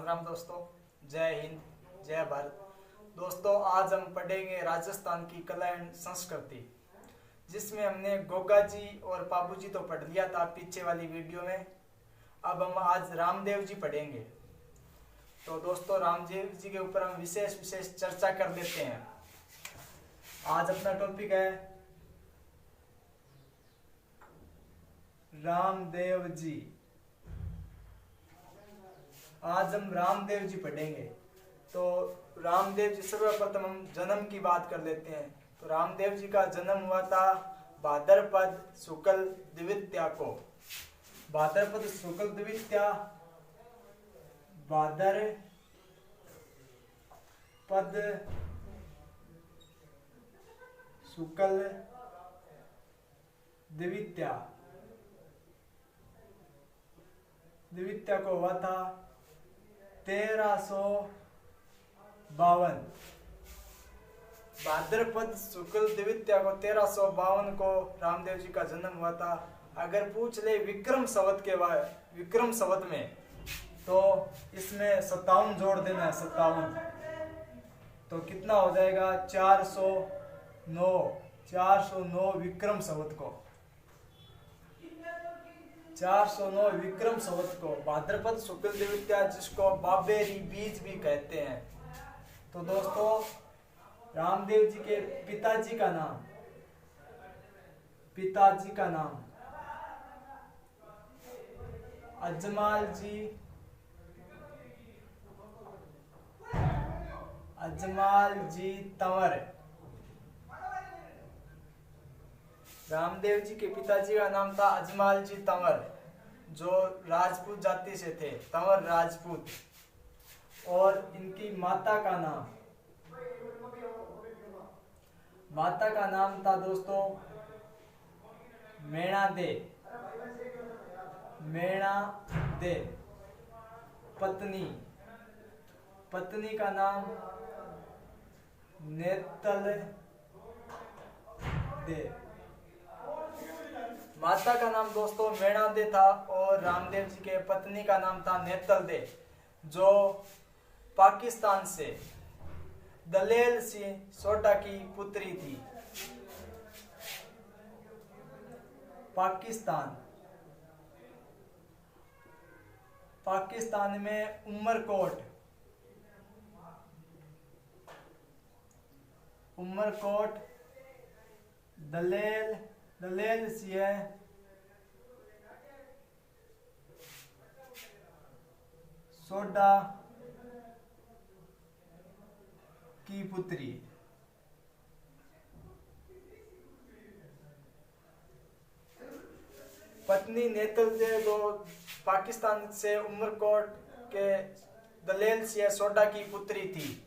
राम दोस्तों। जय हिंद, जय भारत। दोस्तों, आज हम पढ़ेंगे राजस्थान की कला एंड संस्कृति, जिसमें हमने गोगा जी और पाबू जी तो पढ़ लिया था पीछे वाली वीडियो में। अब हम आज रामदेव जी पढ़ेंगे। तो दोस्तों, रामदेव जी के ऊपर हम विशेष चर्चा कर लेते हैं। आज अपना टॉपिक है रामदेव जी। आज हम रामदेव जी पढ़ेंगे। तो रामदेव जी, सर्वप्रथम हम जन्म की बात कर लेते हैं। तो रामदेव जी का जन्म हुआ था भाद्रपद शुक्ल द्वितीया को। भाद्रपद शुक्ल द्वितीया, भाद्रपद शुक्ल द्वितीया को हुआ था 1352। भाद्रपद शुक्ल द्वितीया को 1352 को रामदेव जी का जन्म हुआ था। अगर पूछ ले विक्रम संवत में, तो इसमें 57 जोड़ देना है। 57 तो कितना हो जाएगा? 409 विक्रम संवत को। 409 विक्रम संवत को भाद्रपद शुक्ल द्वितीया, जिसको बाबेरी बीज भी कहते हैं। तो दोस्तों, रामदेव जी के पिताजी का नाम अजमाल जी तंवर। रामदेव जी के पिताजी का नाम था अजमाल जी तंवर, जो राजपूत जाति से थे, तंवर राजपूत। और इनकी माता का नाम था दोस्तों मेणा दे। पत्नी का नाम नेतल दे। माता का नाम दोस्तों मेणा दे था और रामदेव जी के पत्नी का नाम था नेतल दे, जो पाकिस्तान से दलेल सिंह सोटा की पुत्री थी। पाकिस्तान में उमरकोट दलेल सिंह सोडा की पुत्री। पत्नी नेतल दे जो पाकिस्तान से उमरकोट के दलेल सिंह सोडा की पुत्री थी।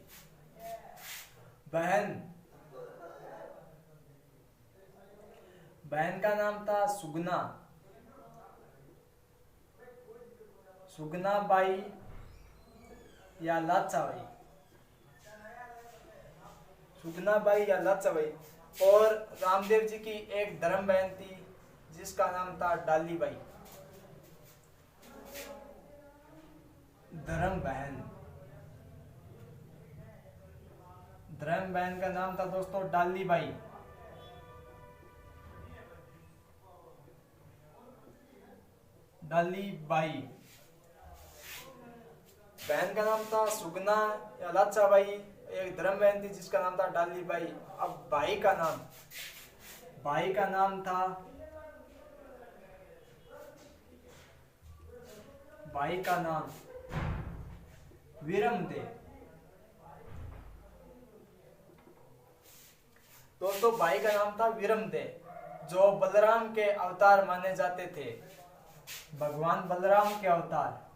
बहन का नाम था सुगना बाई या लाचा बाई। और रामदेव जी की एक धर्म बहन थी, जिसका नाम था डाली बाई। धर्म बहन का नाम था दोस्तों डाली बाई। बहन का नाम था सुगना या लाचा बाई। एक धर्म बहन थी जिसका नाम था डाली बाई। अब भाई का नाम वीरम दे। दोस्तों, भाई का नाम था वीरम दे, जो बलराम के अवतार माने जाते थे। भगवान बलराम के अवतार।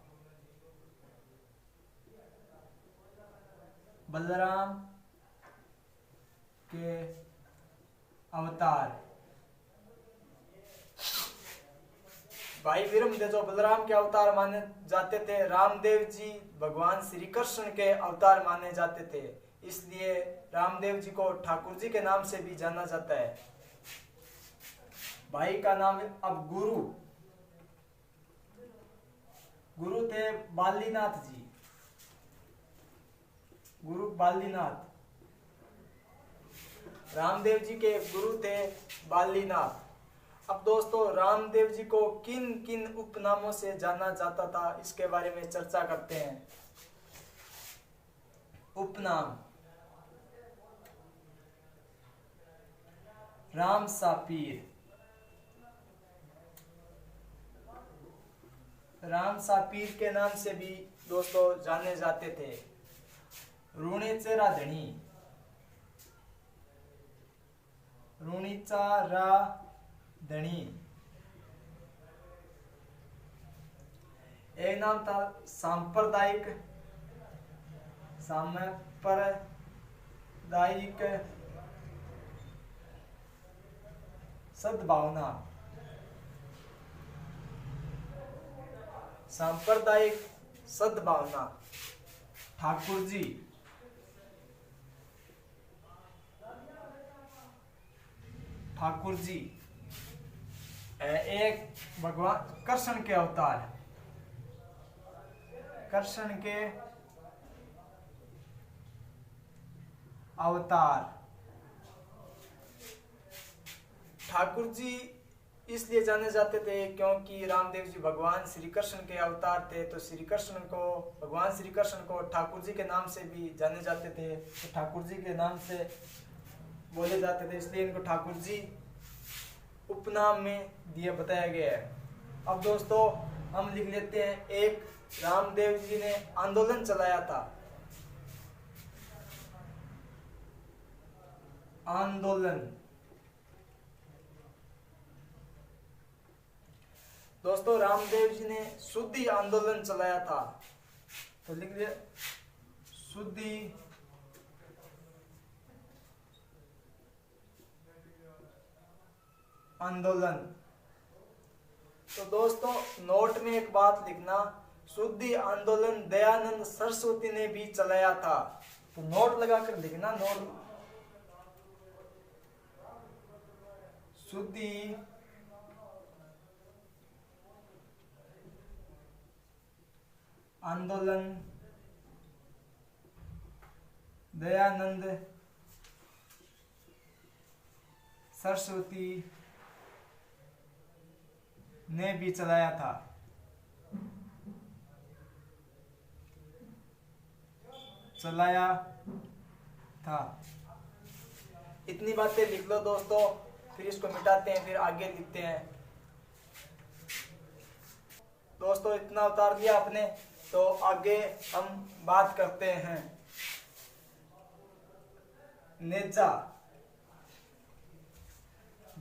भाई वीरम दे जो बलराम के अवतार माने जाते थे। रामदेव जी भगवान श्री कृष्ण के अवतार माने जाते थे, इसलिए रामदेव जी को ठाकुर जी के नाम से भी जाना जाता है। भाई का नाम अब गुरु थे बालीनाथ जी। गुरु बालीनाथ। रामदेव जी के गुरु थे बालीनाथ। अब दोस्तों रामदेव जी को किन किन उपनामों से जाना जाता था इसके बारे में चर्चा करते हैं। उपनाम: राम सा पीर। राम सा पीर के नाम से भी दोस्तों जाने जाते थे। रूणेचरा धनी। रूणीचारा धनी। एक नाम था सांप्रदायिक सद्भावना। सांप्रदायिक सद्भावना। ठाकुर जी। ठाकुर जी एक भगवान कृष्ण के अवतार। कृष्ण के अवतार। ठाकुर जी इसलिए जाने जाते थे क्योंकि रामदेव जी भगवान श्री कृष्ण के अवतार थे, तो श्री कृष्ण को भगवान श्री कृष्ण को ठाकुर जी के नाम से भी जाने जाते थे, तो ठाकुर जी के नाम से बोले जाते थे, इसलिए इनको ठाकुर जी उपनाम में दिया बताया गया है। अब दोस्तों हम लिख लेते हैं, एक रामदेव जी ने आंदोलन चलाया था। आंदोलन। दोस्तों रामदेव जी ने शुद्धि आंदोलन चलाया था, तो लिख लिया शुद्धि आंदोलन। तो दोस्तों नोट में एक बात लिखना, शुद्धि आंदोलन दयानंद सरस्वती ने भी चलाया था, तो नोट लगाकर लिखना, नोट। शुद्धि आंदोलन दयानंद सरस्वती ने भी चलाया था। चलाया था। इतनी बातें लिख लो दोस्तों, फिर इसको मिटाते हैं, फिर आगे लिखते हैं। दोस्तों इतना उतार दिया आपने, तो आगे हम बात करते हैं। नेजा,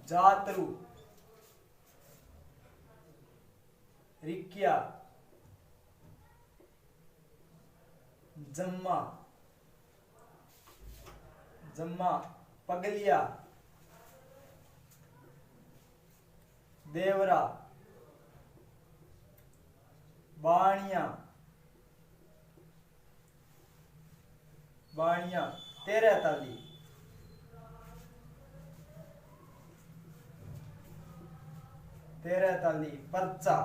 जातरू, रिक्या, जम्मा, जम्मा, पगलिया, देवरा, बाणिया, बाणिया, 13 ताली, पर्चा।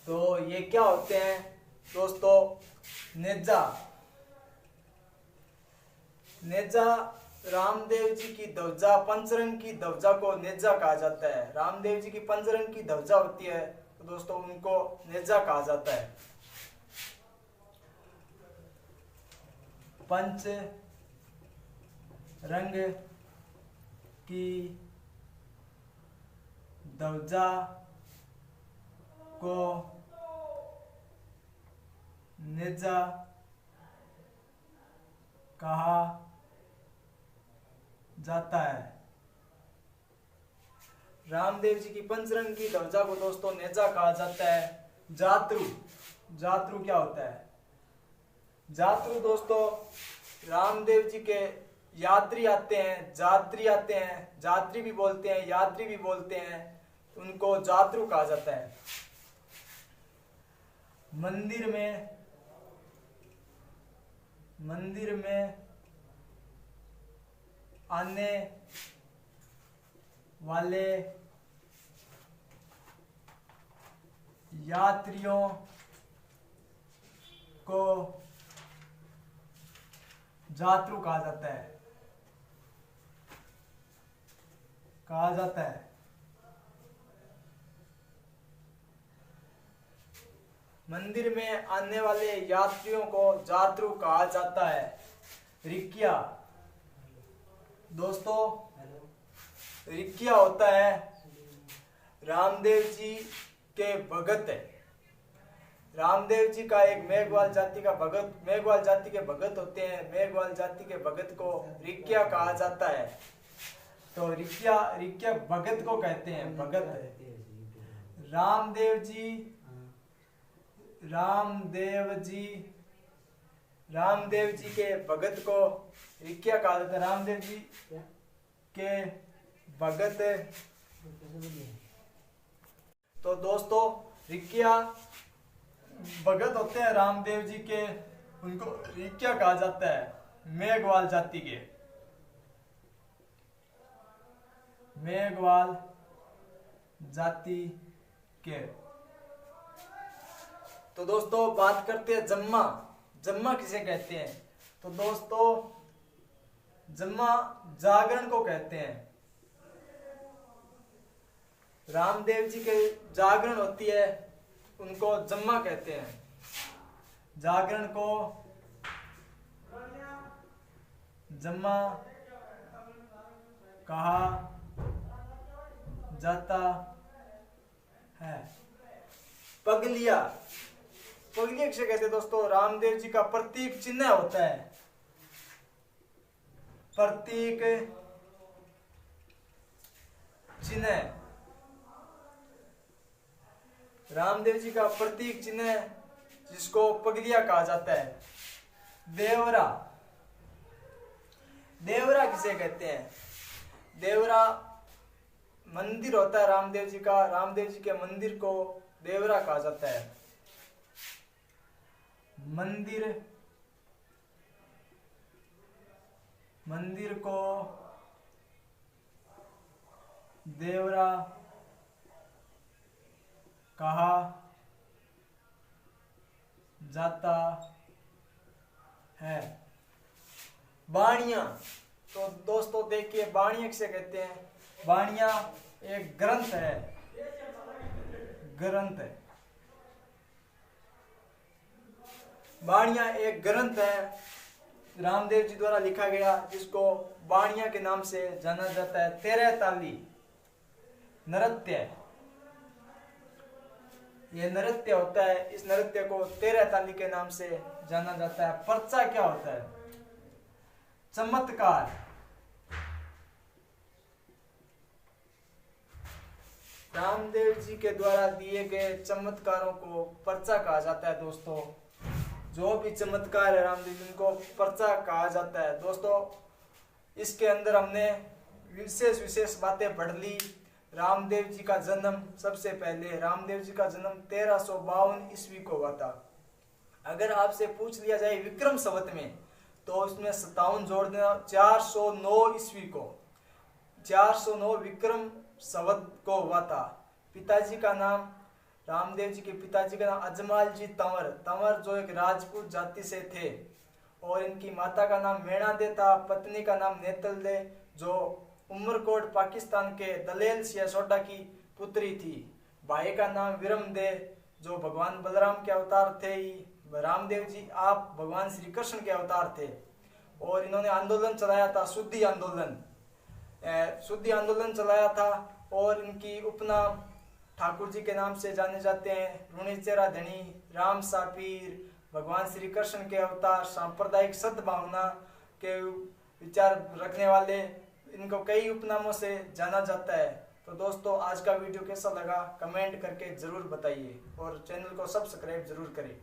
तो ये क्या होते हैं दोस्तों? नेजा। नेजा रामदेव जी की ध्वजा, पंचरंग की ध्वजा को नेजा कहा जाता है। रामदेव जी की पंचरंग की ध्वजा होती है, तो दोस्तों उनको नेजा कहा जाता है। पंच रंग की ध्वजा को नेजा कहा जाता है। रामदेव जी की पंचरंग की ध्वजा को दोस्तों नेजा कहा जाता है। जातरू, जातरू क्या होता है? जातरू दोस्तों रामदेव जी के यात्री आते हैं, जात्री आते हैं, जात्री भी बोलते हैं, यात्री भी बोलते हैं, उनको जातरू कहा जाता है। मंदिर में आने वाले यात्रियों को जातरू कहा जाता है, मंदिर में आने वाले यात्रियों को जातरू कहा जाता है। रिक्किया दोस्तों, रिक्किया होता है रामदेव जी के भगत है। रामदेव जी का एक मेघवाल जाति के भगत होते हैं। मेघवाल जाति के भगत को रिक्किया कहा जाता है। तो रिक्किया भगत को कहते हैं, भगत। रामदेव जी के भगत को रिक्किया कहा जाता है। रामदेव जी के भगत। तो दोस्तों रिक्किया भगत होते हैं रामदेव जी के, उनको रिक्किया कहा जाता है। मेघवाल जाति के। तो दोस्तों बात करते हैं जम्मा किसे कहते हैं। तो दोस्तों जम्मा जागरण को कहते हैं। रामदेव जी के जागरण होती है, उनको जम्मा कहते हैं। जागरण को जम्मा कहा जाता है। पगलिया किसे कहते हैं दोस्तों। रामदेव जी का प्रतीक चिन्ह होता है। प्रतीक चिन्ह, रामदेव जी का प्रतीक चिन्ह जिसको पगलिया कहा जाता है। देवरा किसे कहते हैं। देवरा मंदिर होता है रामदेव जी का। रामदेव जी के मंदिर को देवरा कहा जाता है। मंदिर को देवरा कहा जाता है। बाणिया, तो दोस्तों देखिए बाणिया किसे कहते हैं। बाणिया एक ग्रंथ है, बाणिया एक ग्रंथ है रामदेव जी द्वारा लिखा गया, जिसको बाणिया के नाम से जाना जाता है। 13 ताली नृत्य, ये नृत्य होता है। इस नृत्य को 13 ताली के नाम से जाना जाता है। पर्चा क्या होता है। चमत्कार, रामदेव जी के द्वारा दिए गए चमत्कारों को पर्चा कहा जाता है। दोस्तों जो भी चमत्कार है रामदेव जी को पर्चा कहा जाता है। दोस्तों इसके अंदर हमने विशेष बातें पढ़ ली। रामदेव जी का जन्म, सबसे पहले रामदेव जी का जन्म 1352 ईस्वी को हुआ था। अगर आपसे पूछ लिया जाए विक्रम संवत में, तो उसमें 57 जोड़ देना। 409 ईस्वी को, 409 विक्रम संवत को हुआ था। पिताजी का नाम, रामदेव जी के पिताजी का नाम अजमाल जी तंवर जो एक राजपूत जाति से थे, और इनकी माता का नाम मेणादे था। पत्नी का नाम नेतलदे जो उमरकोट पाकिस्तान के दलेल सियासोटा की पुत्री थी। भाई का नाम विरमदे जो भगवान बलराम के अवतार थे। रामदेव जी आप भगवान श्री कृष्ण के अवतार थे, और इन्होंने आंदोलन चलाया था, शुद्धि आंदोलन चलाया था। और इनकी उपनाम ठाकुर जी के नाम से जाने जाते हैं। ऋणिचेरा धनी, राम सापीर, भगवान श्री कृष्ण के अवतार, सांप्रदायिक सद्भावना के विचार रखने वाले, इनको कई उपनामों से जाना जाता है। तो दोस्तों आज का वीडियो कैसा लगा कमेंट करके जरूर बताइए, और चैनल को सब्सक्राइब जरूर करें।